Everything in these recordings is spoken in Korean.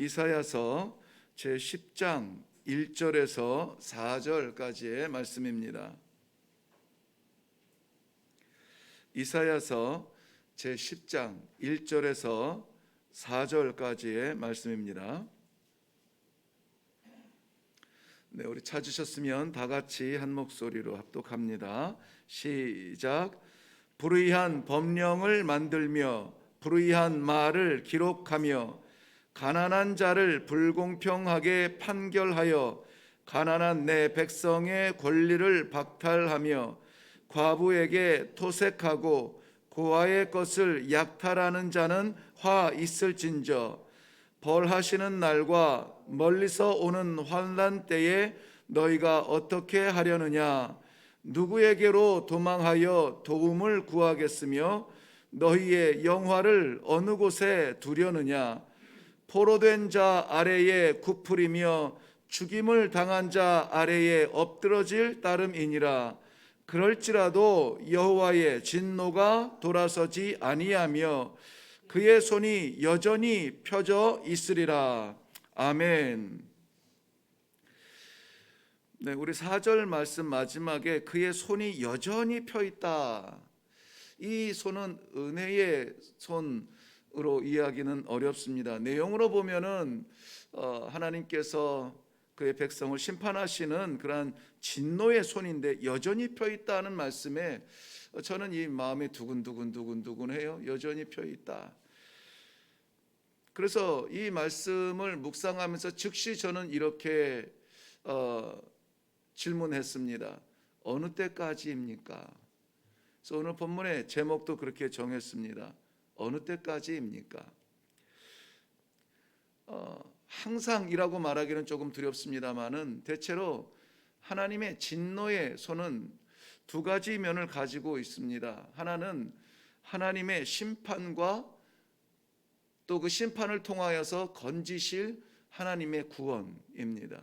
이사야서 제10장 1절에서 4절까지의 말씀입니다. 이사야서 제10장 1절에서 4절까지의 말씀입니다. 네, 우리 찾으셨으면 다 같이 한 목소리로 합독합니다. 시작. 불의한 법령을 만들며 불의한 말을 기록하며 가난한 자를 불공평하게 판결하여 가난한 내 백성의 권리를 박탈하며 과부에게 토색하고 고아의 것을 약탈하는 자는 화 있을진저. 벌하시는 날과 멀리서 오는 환난 때에 너희가 어떻게 하려느냐. 누구에게로 도망하여 도움을 구하겠으며 너희의 영화를 어느 곳에 두려느냐. 포로된 자 아래에 굽으리며 죽임을 당한 자 아래에 엎드러질 따름이니라. 그럴지라도 여호와의 진노가 돌아서지 아니하며 그의 손이 여전히 펴져 있으리라. 아멘. 네, 우리 4절 말씀 마지막에 그의 손이 여전히 펴 있다. 이 손은 은혜의 손으로 이해하기는 어렵습니다. 내용으로 보면은 하나님께서 그의 백성을 심판하시는 그러한 진노의 손인데 여전히 펴 있다는 말씀에 저는 이 마음이 두근두근해요. 여전히 펴 있다. 그래서 이 말씀을 묵상하면서 즉시 저는 이렇게 질문했습니다. 어느 때까지입니까? 그래서 오늘 본문의 제목도 그렇게 정했습니다. 어느 때까지입니까? 항상이라고 말하기는 조금 두렵습니다만은 대체로 하나님의 진노의 손은 두 가지 면을 가지고 있습니다. 하나는 하나님의 심판과 또 그 심판을 통하여서 건지실 하나님의 구원입니다.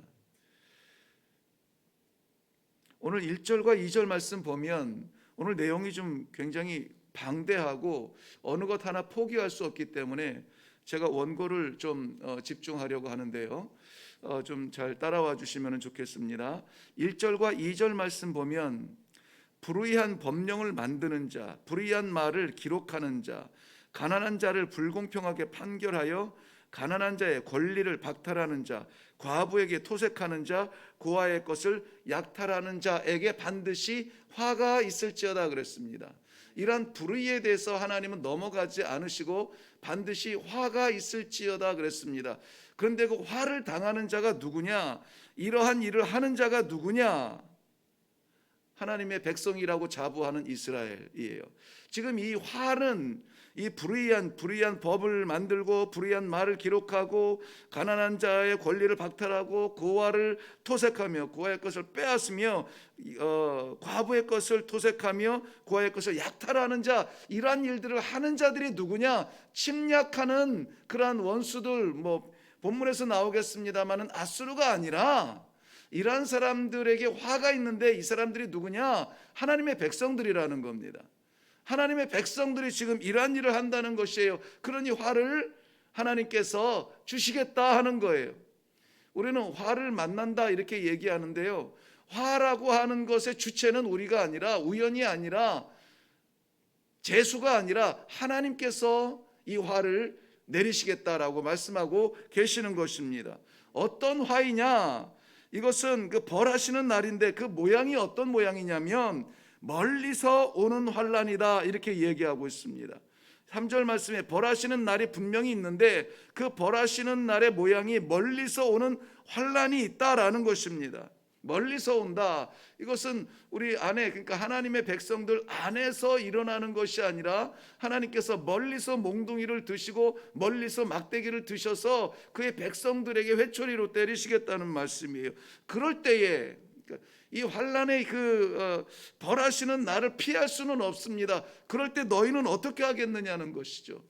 오늘 1절과 2절 말씀 보면 오늘 내용이 좀 굉장히 방대하고 어느 것 하나 포기할 수 없기 때문에 제가 원고를 좀 집중하려고 하는데요. 좀 잘 따라와 주시면 좋겠습니다. 1절과 2절 말씀 보면 불의한 법령을 만드는 자, 불의한 말을 기록하는 자, 가난한 자를 불공평하게 판결하여 가난한 자의 권리를 박탈하는 자, 과부에게 토색하는 자, 고아의 것을 약탈하는 자에게 반드시 화가 있을지어다 그랬습니다. 이러한 불의에 대해서 하나님은 넘어가지 않으시고 반드시 화가 있을지어다 그랬습니다. 그런데 그 화를 당하는 자가 누구냐? 이러한 일을 하는 자가 누구냐? 하나님의 백성이라고 자부하는 이스라엘이에요. 지금 이 화는 이 불의한 법을 만들고 불의한 말을 기록하고 가난한 자의 권리를 박탈하고 고아를 토색하며 고아의 것을 빼앗으며 과부의 것을 토색하며 고아의 것을 약탈하는 자, 이러한 일들을 하는 자들이 누구냐? 침략하는 그러한 원수들, 본문에서 나오겠습니다마는 아수르가 아니라 이러한 사람들에게 화가 있는데 이 사람들이 누구냐? 하나님의 백성들이라는 겁니다. 하나님의 백성들이 지금 이러한 일을 한다는 것이에요. 그러니 화를 하나님께서 주시겠다 하는 거예요. 우리는 화를 만난다 이렇게 얘기하는데요. 화라고 하는 것의 주체는 우리가 아니라, 우연이 아니라, 재수가 아니라 하나님께서 이 화를 내리시겠다라고 말씀하고 계시는 것입니다. 어떤 화이냐? 이것은 그 벌하시는 날인데 그 모양이 어떤 모양이냐면 멀리서 오는 환난이다 이렇게 얘기하고 있습니다. 3절 말씀에 벌하시는 날이 분명히 있는데 그 벌하시는 날의 모양이 멀리서 오는 환난이 있다라는 것입니다. 멀리서 온다. 이것은 우리 안에, 그러니까 하나님의 백성들 안에서 일어나는 것이 아니라 하나님께서 멀리서 몽둥이를 드시고 멀리서 막대기를 드셔서 그의 백성들에게 회초리로 때리시겠다는 말씀이에요. 그럴 때에 이 환난의 벌하시는 날을 피할 수는 없습니다. 그럴 때 너희는 어떻게 하겠느냐는 것이죠.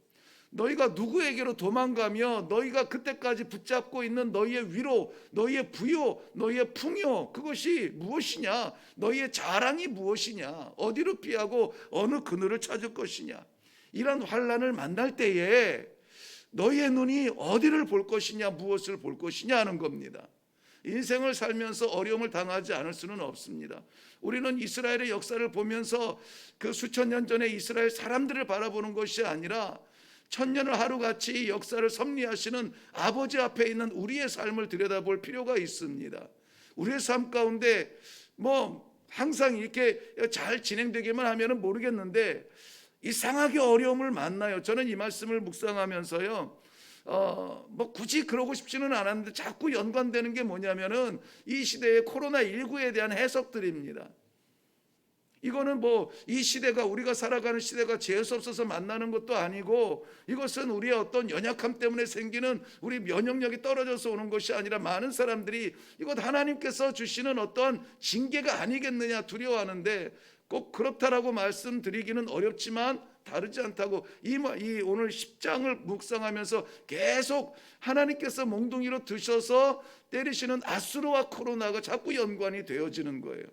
너희가 누구에게로 도망가며 너희가 그때까지 붙잡고 있는 너희의 위로, 너희의 부요, 너희의 풍요, 그것이 무엇이냐? 너희의 자랑이 무엇이냐? 어디로 피하고 어느 그늘을 찾을 것이냐? 이런 환난을 만날 때에 너희의 눈이 어디를 볼 것이냐, 무엇을 볼 것이냐 하는 겁니다. 인생을 살면서 어려움을 당하지 않을 수는 없습니다. 우리는 이스라엘의 역사를 보면서 그 수천 년 전에 이스라엘 사람들을 바라보는 것이 아니라 천년을 하루같이 역사를 섭리하시는 아버지 앞에 있는 우리의 삶을 들여다볼 필요가 있습니다. 우리의 삶 가운데 항상 이렇게 잘 진행되기만 하면은 모르겠는데 이상하게 어려움을 만나요. 저는 이 말씀을 묵상하면서요, 굳이 그러고 싶지는 않았는데 자꾸 연관되는 게 뭐냐면은 이 시대의 코로나19에 대한 해석들입니다. 이거는 이 시대가, 우리가 살아가는 시대가 재수 없어서 만나는 것도 아니고, 이것은 우리의 어떤 연약함 때문에 생기는 우리 면역력이 떨어져서 오는 것이 아니라 많은 사람들이 이것 하나님께서 주시는 어떤 징계가 아니겠느냐 두려워하는데, 꼭 그렇다라고 말씀드리기는 어렵지만 다르지 않다고, 이 오늘 10장을 묵상하면서 계속 하나님께서 몽둥이로 드셔서 때리시는 아수르와 코로나가 자꾸 연관이 되어지는 거예요.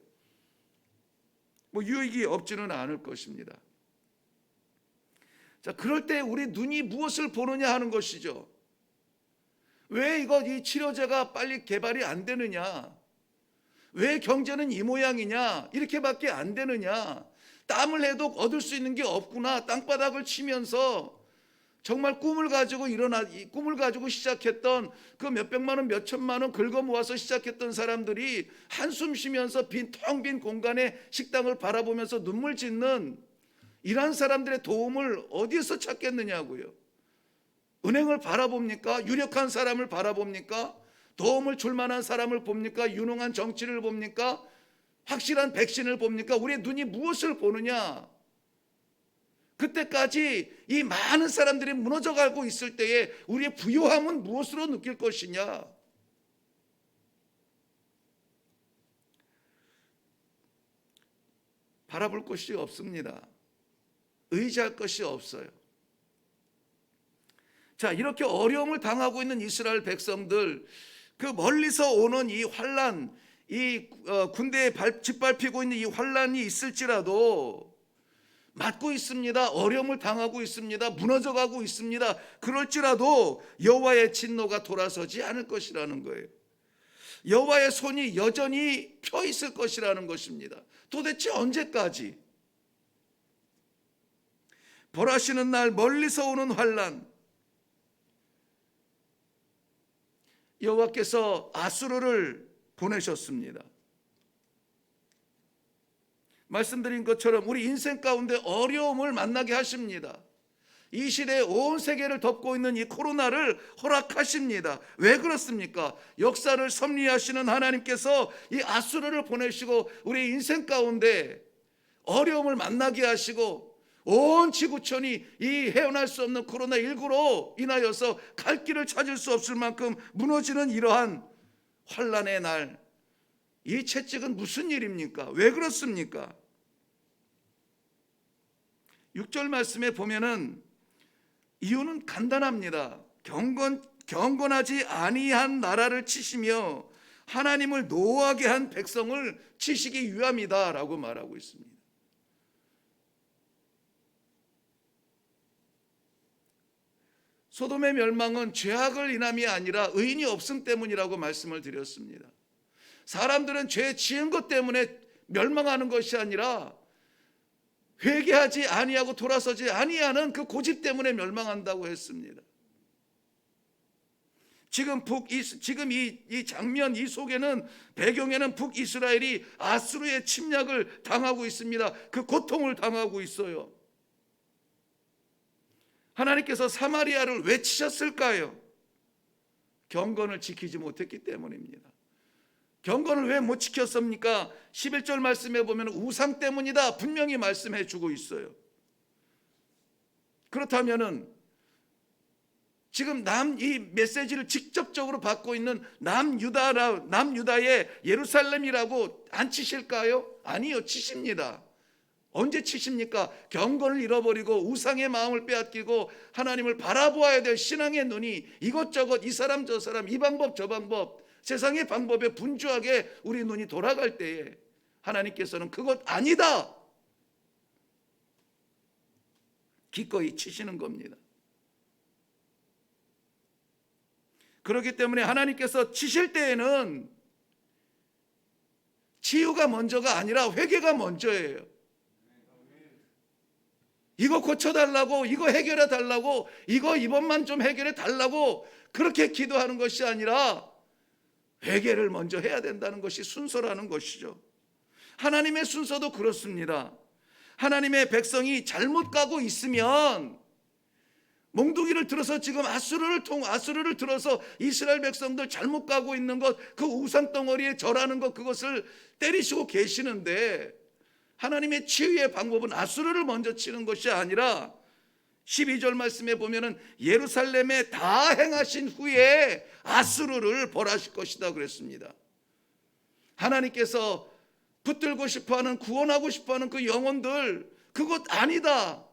유익이 없지는 않을 것입니다. 자, 그럴 때 우리 눈이 무엇을 보느냐 하는 것이죠. 왜 이 치료제가 빨리 개발이 안 되느냐? 왜 경제는 이 모양이냐? 이렇게밖에 안 되느냐? 땀을 해도 얻을 수 있는 게 없구나. 땅바닥을 치면서 정말 꿈을 가지고 꿈을 가지고 시작했던 그 몇백만 원, 몇천만 원 긁어 모아서 시작했던 사람들이 한숨 쉬면서 텅 빈 공간에 식당을 바라보면서 눈물 짓는 이런 사람들의 도움을 어디에서 찾겠느냐고요. 은행을 바라봅니까? 유력한 사람을 바라봅니까? 도움을 줄 만한 사람을 봅니까? 유능한 정치를 봅니까? 확실한 백신을 봅니까? 우리의 눈이 무엇을 보느냐? 그때까지 이 많은 사람들이 무너져가고 있을 때에 우리의 부요함은 무엇으로 느낄 것이냐? 바라볼 것이 없습니다. 의지할 것이 없어요. 자, 이렇게 어려움을 당하고 있는 이스라엘 백성들, 그 멀리서 오는 이 환난, 군대에 짓밟히고 있는 이 환난이 있을지라도 맞고 있습니다. 어려움을 당하고 있습니다. 무너져가고 있습니다. 그럴지라도 여호와의 진노가 돌아서지 않을 것이라는 거예요. 여호와의 손이 여전히 펴 있을 것이라는 것입니다. 도대체 언제까지? 벌하시는 날 멀리서 오는 환난, 여호와께서 아수르를 보내셨습니다. 말씀드린 것처럼 우리 인생 가운데 어려움을 만나게 하십니다. 이 시대에 온 세계를 덮고 있는 이 코로나를 허락하십니다. 왜 그렇습니까? 역사를 섭리하시는 하나님께서 이 아수르를 보내시고 우리 인생 가운데 어려움을 만나게 하시고 온 지구촌이 이 헤어날 수 없는 코로나19로 인하여서 갈 길을 찾을 수 없을 만큼 무너지는 이러한 환난의 날, 이 채찍은 무슨 일입니까? 왜 그렇습니까? 6절 말씀에 보면은 이유는 간단합니다. 경건하지 아니한 나라를 치시며 하나님을 노하게 한 백성을 치시기 위함이다 라고 말하고 있습니다. 소돔의 멸망은 죄악을 인함이 아니라 의인이 없음 때문이라고 말씀을 드렸습니다. 사람들은 죄 지은 것 때문에 멸망하는 것이 아니라 회개하지 아니하고 돌아서지 아니하는 그 고집 때문에 멸망한다고 했습니다. 지금 이 장면, 이 속에는, 배경에는 북이스라엘이 아수르의 침략을 당하고 있습니다. 그 고통을 당하고 있어요. 하나님께서 사마리아를 왜 치셨을까요? 경건을 지키지 못했기 때문입니다. 경건을 왜 못 지켰습니까? 11절 말씀에 보면 우상 때문이다 분명히 말씀해 주고 있어요. 그렇다면은 지금 이 메시지를 직접적으로 받고 있는 남유다의 예루살렘이라고 안 치실까요? 아니요, 치십니다. 언제 치십니까? 경건을 잃어버리고 우상의 마음을 빼앗기고 하나님을 바라보아야 될 신앙의 눈이 이것저것, 이 사람 저 사람, 이 방법 저 방법, 세상의 방법에 분주하게 우리 눈이 돌아갈 때에 하나님께서는 그것 아니다, 기꺼이 치시는 겁니다. 그렇기 때문에 하나님께서 치실 때에는 치유가 먼저가 아니라 회개가 먼저예요. 이거 고쳐달라고, 이거 해결해 달라고, 이거 이번만 좀 해결해 달라고 그렇게 기도하는 것이 아니라 회개를 먼저 해야 된다는 것이 순서라는 것이죠. 하나님의 순서도 그렇습니다. 하나님의 백성이 잘못 가고 있으면 몽둥이를 들어서 지금 아수르를 들어서 이스라엘 백성들 잘못 가고 있는 것, 그 우상 덩어리에 절하는 것, 그것을 때리시고 계시는데, 하나님의 치유의 방법은 아수르를 먼저 치는 것이 아니라 12절 말씀에 보면은 예루살렘에 다 행하신 후에 아수르를 벌하실 것이다 그랬습니다. 하나님께서 붙들고 싶어하는, 구원하고 싶어하는 그 영혼들, 그것 아니다.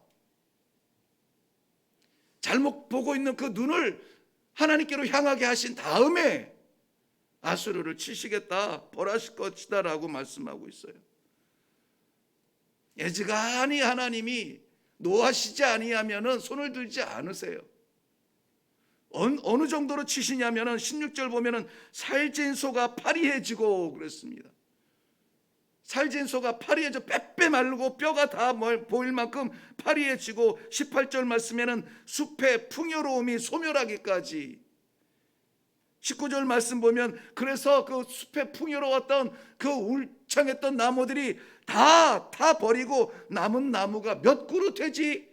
잘못 보고 있는 그 눈을 하나님께로 향하게 하신 다음에 아수르를 치시겠다, 벌하실 것이다 라고 말씀하고 있어요. 애지간히 하나님이 노하시지 아니하면은 손을 들지 않으세요. 어느 정도로 치시냐면은 16절 보면은 살찐 소가 파리해지고 그랬습니다. 살찐 소가 파리해져 빼빼 마르고 뼈가 다 보일 만큼 파리해지고, 18절 말씀에는 숲의 풍요로움이 소멸하기까지. 19절 말씀 보면 그래서 그 숲에 풍요로웠던 그 울창했던 나무들이 다 버리고 남은 나무가 몇 그루 되지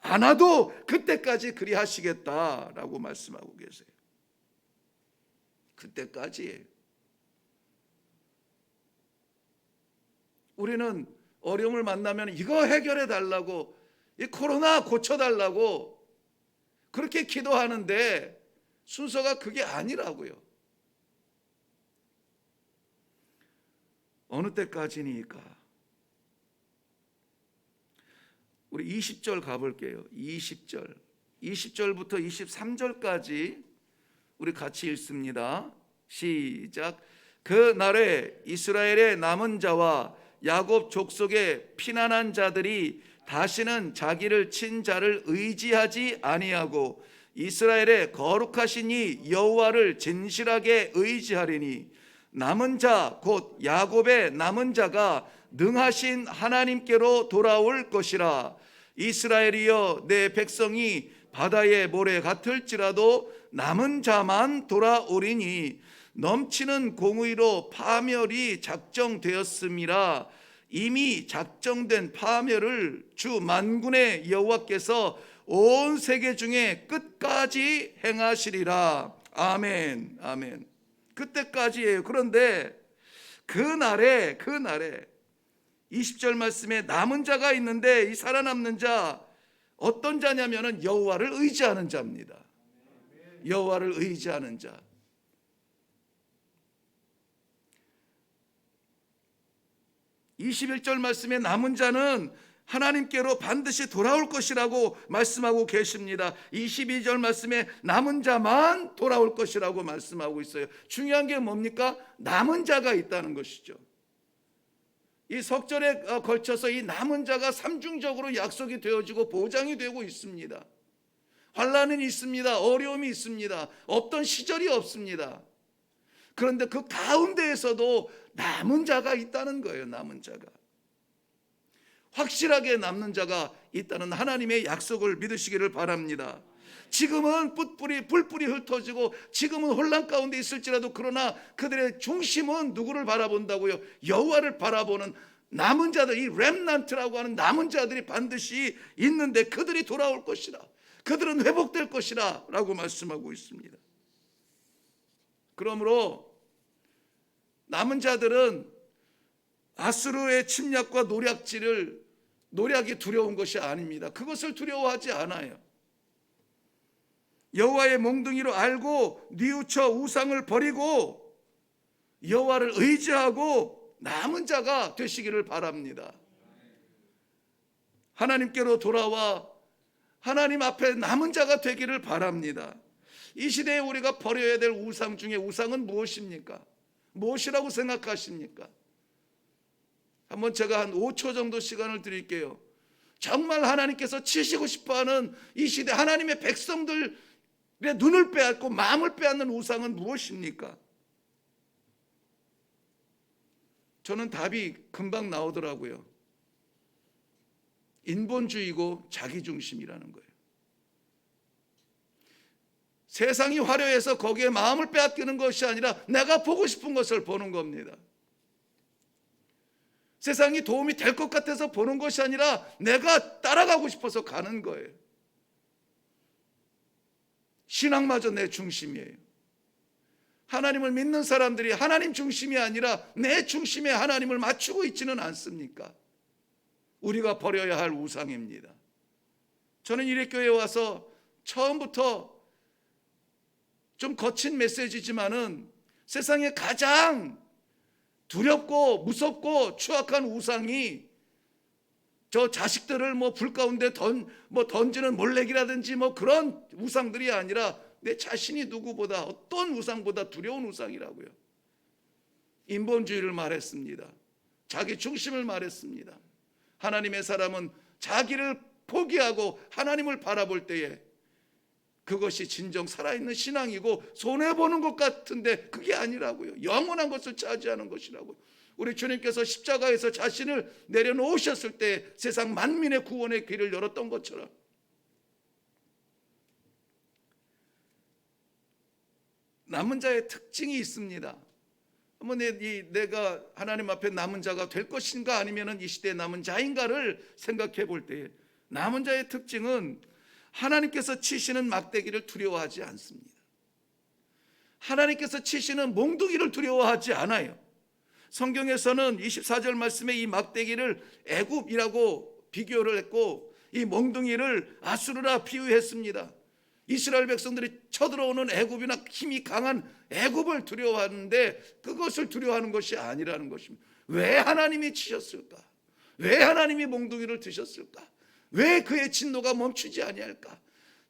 않아도 그때까지 그리하시겠다라고 말씀하고 계세요. 그때까지예요. 우리는 어려움을 만나면 이거 해결해 달라고, 이 코로나 고쳐달라고 그렇게 기도하는데 순서가 그게 아니라고요. 어느 때까지니까? 우리 20절 가볼게요. 20절부터 23절까지 우리 같이 읽습니다. 시작. 그 날에 이스라엘의 남은 자와 야곱 족속의 피난한 자들이 다시는 자기를 친 자를 의지하지 아니하고 이스라엘의 거룩하신 이 여호와를 진실하게 의지하리니, 남은 자 곧 야곱의 남은 자가 능하신 하나님께로 돌아올 것이라. 이스라엘이여, 내 백성이 바다의 모래 같을지라도 남은 자만 돌아오리니, 넘치는 공의로 파멸이 작정되었음이라. 이미 작정된 파멸을 주 만군의 여호와께서 온 세계 중에 끝까지 행하시리라. 아멘, 아멘. 그때까지예요. 그런데 그날에 20절 말씀에 남은 자가 있는데, 이 살아남는 자 어떤 자냐면은 여호와를 의지하는 자입니다. 여호와를 의지하는 자. 21절 말씀에 남은 자는 하나님께로 반드시 돌아올 것이라고 말씀하고 계십니다. 22절 말씀에 남은 자만 돌아올 것이라고 말씀하고 있어요. 중요한 게 뭡니까? 남은 자가 있다는 것이죠. 이 석절에 걸쳐서 이 남은 자가 삼중적으로 약속이 되어지고 보장이 되고 있습니다. 환난은 있습니다. 어려움이 있습니다. 없던 시절이 없습니다. 그런데 그 가운데에서도 남은 자가 있다는 거예요. 남은 자가. 확실하게 남는 자가 있다는 하나님의 약속을 믿으시기를 바랍니다. 지금은 불불이 흩어지고 지금은 혼란 가운데 있을지라도, 그러나 그들의 중심은 누구를 바라본다고요? 여호와를 바라보는 남은 자들, 이 렘넌트라고 하는 남은 자들이 반드시 있는데, 그들이 돌아올 것이라, 그들은 회복될 것이라 라고 말씀하고 있습니다. 그러므로 남은 자들은 아수르의 침략과 노략이 두려운 것이 아닙니다. 그것을 두려워하지 않아요. 여호와의 몽둥이로 알고 뉘우쳐 우상을 버리고 여호와를 의지하고 남은 자가 되시기를 바랍니다. 하나님께로 돌아와 하나님 앞에 남은 자가 되기를 바랍니다. 이 시대에 우리가 버려야 될 우상 중에 우상은 무엇입니까? 무엇이라고 생각하십니까? 한번 제가 한 5초 정도 시간을 드릴게요. 정말 하나님께서 치시고 싶어하는 이 시대 하나님의 백성들 내 눈을 빼앗고 마음을 빼앗는 우상은 무엇입니까? 저는 답이 금방 나오더라고요. 인본주의고 자기중심이라는 거예요. 세상이 화려해서 거기에 마음을 빼앗기는 것이 아니라 내가 보고 싶은 것을 보는 겁니다. 세상이 도움이 될 것 같아서 보는 것이 아니라 내가 따라가고 싶어서 가는 거예요. 신앙마저 내 중심이에요. 하나님을 믿는 사람들이 하나님 중심이 아니라 내 중심에 하나님을 맞추고 있지는 않습니까? 우리가 버려야 할 우상입니다. 저는 이래교회에 와서 처음부터 좀 거친 메시지지만은 세상에 가장 두렵고 무섭고 추악한 우상이 저 자식들을 불 가운데 던지는 몰래기라든지 그런 우상들이 아니라 내 자신이 누구보다 어떤 우상보다 두려운 우상이라고요. 인본주의를 말했습니다. 자기 중심을 말했습니다. 하나님의 사람은 자기를 포기하고 하나님을 바라볼 때에 그것이 진정 살아있는 신앙이고 손해보는 것 같은데 그게 아니라고요. 영원한 것을 차지하는 것이라고요. 우리 주님께서 십자가에서 자신을 내려놓으셨을 때 세상 만민의 구원의 길을 열었던 것처럼 남은 자의 특징이 있습니다. 내가 하나님 앞에 남은 자가 될 것인가 아니면 이 시대의 남은 자인가를 생각해 볼 때 남은 자의 특징은 하나님께서 치시는 막대기를 두려워하지 않습니다. 하나님께서 치시는 몽둥이를 두려워하지 않아요. 성경에서는 24절 말씀에 이 막대기를 애굽이라고 비교를 했고 이 몽둥이를 아수르라 비유했습니다. 이스라엘 백성들이 쳐들어오는 애굽이나 힘이 강한 애굽을 두려워하는데 그것을 두려워하는 것이 아니라는 것입니다. 왜 하나님이 치셨을까? 왜 하나님이 몽둥이를 드셨을까? 왜 그의 진노가 멈추지 아니할까?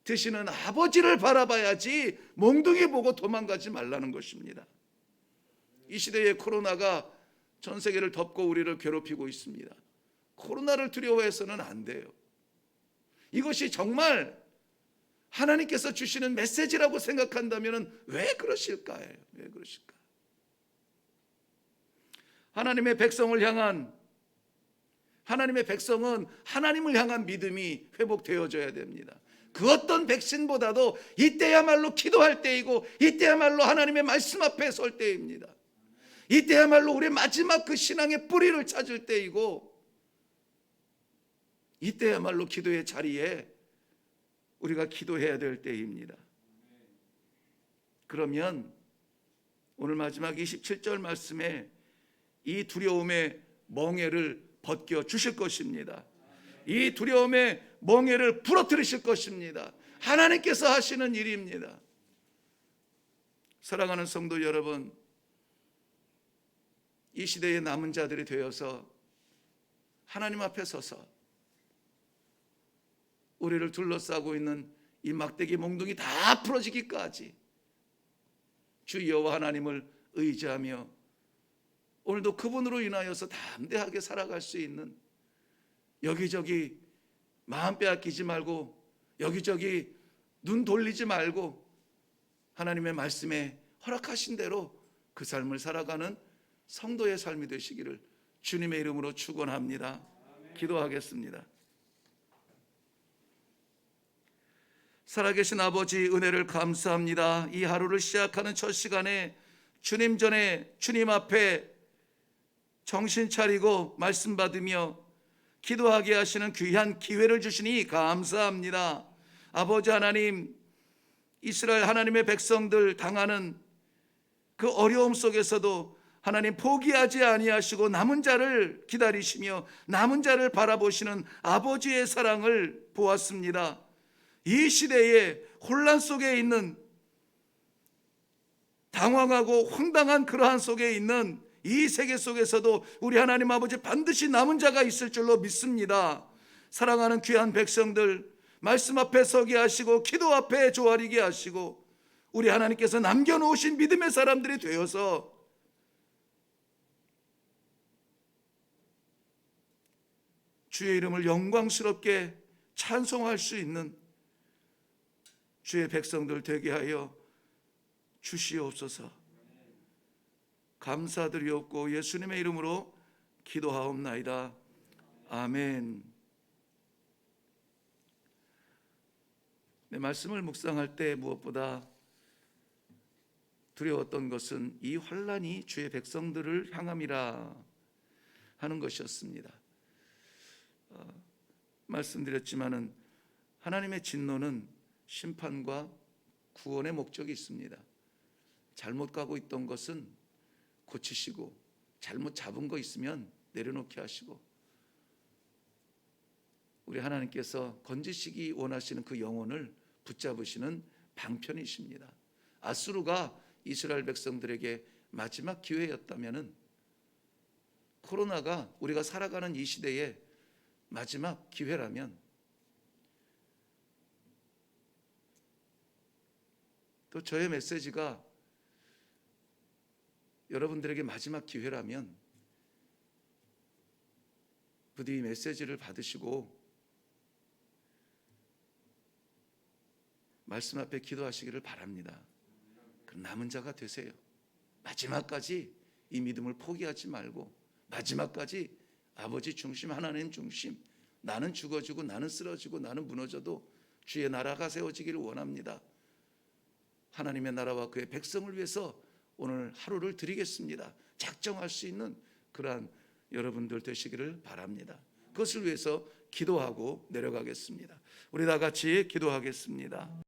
드시는 아버지를 바라봐야지 몽둥이 보고 도망가지 말라는 것입니다. 이 시대의 코로나가 전 세계를 덮고 우리를 괴롭히고 있습니다. 코로나를 두려워해서는 안 돼요. 이것이 정말 하나님께서 주시는 메시지라고 생각한다면 왜 그러실까요? 왜 그러실까? 하나님의 백성은 하나님을 향한 믿음이 회복되어져야 됩니다. 그 어떤 백신보다도 이때야말로 기도할 때이고 이때야말로 하나님의 말씀 앞에 설 때입니다. 이때야말로 우리의 마지막 그 신앙의 뿌리를 찾을 때이고 이때야말로 기도의 자리에 우리가 기도해야 될 때입니다. 그러면 오늘 마지막 27절 말씀에 이 두려움의 멍에를 벗겨 주실 것입니다. 이 두려움의 멍에를 부러뜨리실 것입니다. 하나님께서 하시는 일입니다. 사랑하는 성도 여러분, 이 시대의 남은 자들이 되어서 하나님 앞에 서서 우리를 둘러싸고 있는 이 막대기 몽둥이 다 풀어지기까지 주 여호와 하나님을 의지하며 오늘도 그분으로 인하여서 담대하게 살아갈 수 있는, 여기저기 마음 빼앗기지 말고 여기저기 눈 돌리지 말고 하나님의 말씀에 허락하신 대로 그 삶을 살아가는 성도의 삶이 되시기를 주님의 이름으로 축원합니다. 기도하겠습니다. 살아계신 아버지, 은혜를 감사합니다. 이 하루를 시작하는 첫 시간에 주님 전에 주님 앞에 정신 차리고 말씀 받으며 기도하게 하시는 귀한 기회를 주시니 감사합니다. 아버지 하나님, 이스라엘 하나님의 백성들 당하는 그 어려움 속에서도 하나님 포기하지 아니하시고 남은 자를 기다리시며 남은 자를 바라보시는 아버지의 사랑을 보았습니다. 이 시대에 혼란 속에 있는, 당황하고 황당한 그러한 속에 있는 이 세계 속에서도 우리 하나님 아버지 반드시 남은 자가 있을 줄로 믿습니다. 사랑하는 귀한 백성들 말씀 앞에 서게 하시고 기도 앞에 조아리게 하시고 우리 하나님께서 남겨놓으신 믿음의 사람들이 되어서 주의 이름을 영광스럽게 찬송할 수 있는, 주의 백성들 되게 하여 주시옵소서. 감사드리옵고 예수님의 이름으로 기도하옵나이다. 아멘. 내 말씀을 묵상할 때 무엇보다 두려웠던 것은 이 환난이 주의 백성들을 향함이라 하는 것이었습니다. 말씀드렸지만은 하나님의 진노는 심판과 구원의 목적이 있습니다. 잘못 가고 있던 것은 고치시고, 잘못 잡은 거 있으면 내려놓게 하시고, 우리 하나님께서 건지시기 원하시는 그 영혼을 붙잡으시는 방편이십니다. 아수르가 이스라엘 백성들에게 마지막 기회였다면은, 코로나가 우리가 살아가는 이 시대에 마지막 기회라면, 또 저의 메시지가 여러분들에게 마지막 기회라면 부디 이 메시지를 받으시고 말씀 앞에 기도하시기를 바랍니다. 그 남은 자가 되세요. 마지막까지 이 믿음을 포기하지 말고 마지막까지 아버지 중심, 하나님 중심, 나는 죽어지고 나는 쓰러지고 나는 무너져도 주의 나라가 세워지기를 원합니다. 하나님의 나라와 그의 백성을 위해서 오늘 하루를 드리겠습니다. 작정할 수 있는 그러한 여러분들 되시기를 바랍니다. 그것을 위해서 기도하고 내려가겠습니다. 우리 다 같이 기도하겠습니다.